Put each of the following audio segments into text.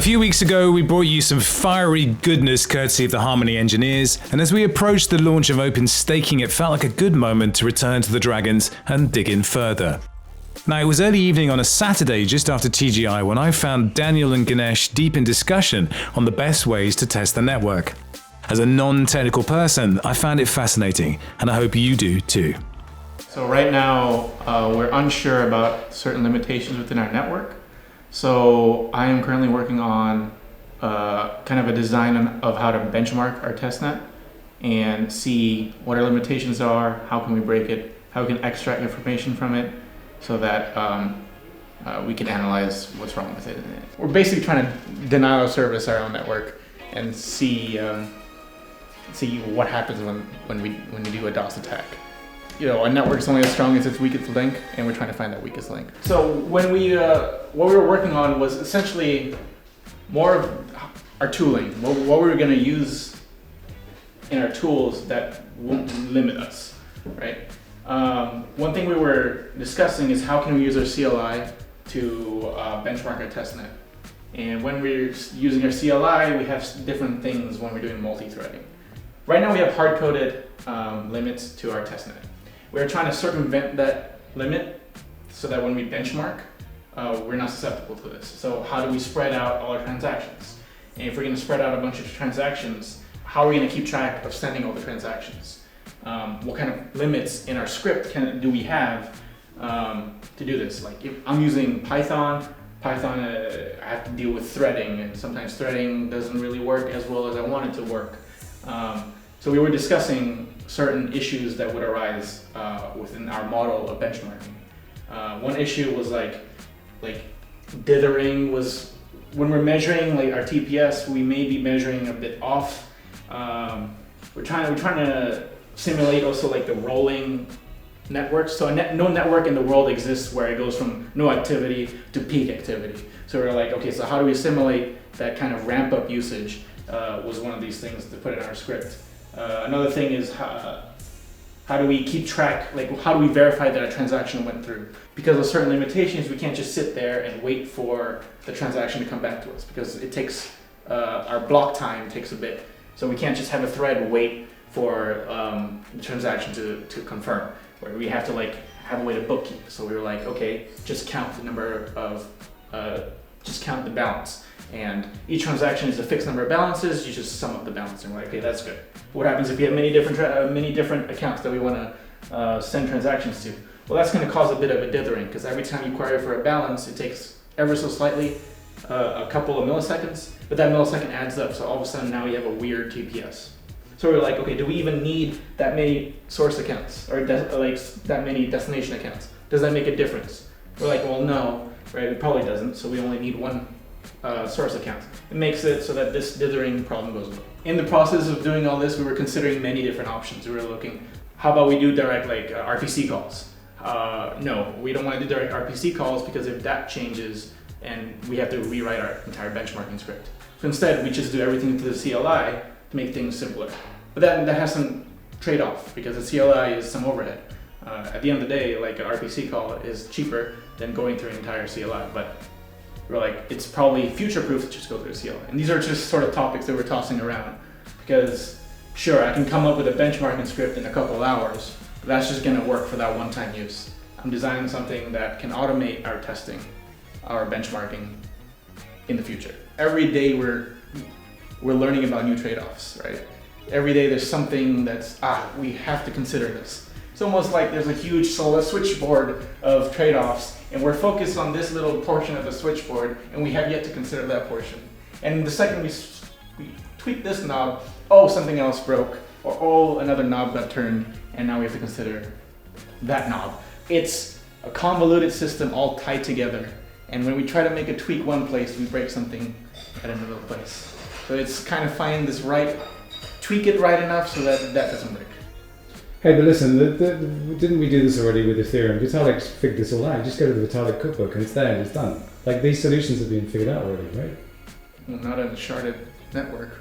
few weeks ago, we brought you some fiery goodness courtesy of the Harmony engineers, and as we approached the launch of Open Staking, it felt like a good moment to return to the Dragons and dig in further. Now, it was early evening on a Saturday just after TGI when I found Daniel and Ganesh deep in discussion on the best ways to test the network. As a non-technical person, I found it fascinating, and I hope you do too. So right now, we're unsure about certain limitations within our network. So I am currently working on kind of a design of how to benchmark our testnet and see what our limitations are, how can we break it, how we can extract information from it so that we can analyze what's wrong with it. We're basically trying to denial of service our own network and see what happens when we do a DOS attack. You know, a network is only as strong as its weakest link, and we're trying to find that weakest link. So when what we were working on was essentially more of our tooling, what we were going to use in our tools that won't limit us, right? One thing we were discussing is how can we use our CLI to benchmark our testnet. And when we're using our CLI, we have different things when we're doing multi-threading. Right now we have hard-coded limits to our testnet. We're trying to circumvent that limit so that when we benchmark, we're not susceptible to this. So how do we spread out all our transactions? And if we're going to spread out a bunch of transactions, how are we going to keep track of sending all the transactions? What kind of limits in our script do we have to do this? Like if I'm using Python, I have to deal with threading, and sometimes threading doesn't really work as well as I want it to work. So we were discussing certain issues that would arise within our model of benchmarking. One issue was like dithering was, when we're measuring like our TPS, we may be measuring a bit off. We're trying to simulate also like the rolling networks. So no network in the world exists where it goes from no activity to peak activity. So we're like, okay, so how do we simulate that kind of ramp up usage was one of these things to put in our script. Another thing is how do we keep track, like how do we verify that a transaction went through? Because of certain limitations, we can't just sit there and wait for the transaction to come back to us because it takes, our block time takes a bit. So we can't just have a thread wait for the transaction to confirm, where we have to like have a way to bookkeep. So we were like, okay, just count the number of, just count the balance. And each transaction is a fixed number of balances, you just sum up the balance and we're like, okay, that's good. What happens if we have many different accounts that we want to send transactions to? Well, that's going to cause a bit of a dithering because every time you query for a balance, it takes ever so slightly a couple of milliseconds, but that millisecond adds up. So all of a sudden now we have a weird TPS. So we're like, okay, do we even need that many source accounts or like that many destination accounts? Does that make a difference? We're like, well, no, right? It probably doesn't. So we only need one source account. It makes it so that this dithering problem goes away. In the process of doing all this, we were considering many different options. We were looking, how about we do direct like RPC calls? No, we don't want to do direct RPC calls because if that changes and we have to rewrite our entire benchmarking script. So instead, we just do everything through the CLI to make things simpler. But that has some trade-off because the CLI is some overhead. At the end of the day, like an RPC call is cheaper than going through an entire CLI, but we're like, it's probably future-proof to just go through a CLI. And these are just sort of topics that we're tossing around because sure, I can come up with a benchmarking script in a couple of hours, but that's just gonna work for that one-time use. I'm designing something that can automate our testing, our benchmarking in the future. Every day we're learning about new trade-offs, right? Every day there's something that's, we have to consider this. It's almost like there's a huge switchboard of trade-offs and we're focused on this little portion of the switchboard and we have yet to consider that portion. And the second we tweak this knob, something else broke, or another knob got turned and now we have to consider that knob. It's a convoluted system all tied together. And when we try to make a tweak one place, we break something at another place. So it's kind of find this tweak it right enough so that doesn't break. Hey, but listen, didn't we do this already with Ethereum? Vitalik figured this all out. Just go to the Vitalik cookbook and it's there and it's done. Like these solutions have been figured out already, right? Well, not on a sharded network,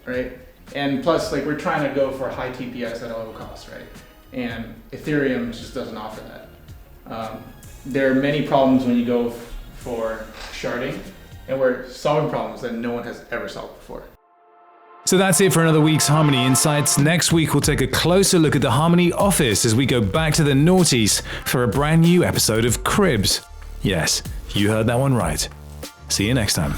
right? And plus, like we're trying to go for high TPS at a low cost, right? And Ethereum just doesn't offer that. There are many problems when you go for sharding. and we're solving problems that no one has ever solved before. So that's it for another week's Harmony Insights. Next week we'll take a closer look at the Harmony office as we go back to the noughties for a brand new episode of Cribs. Yes, you heard that one right. See you next time.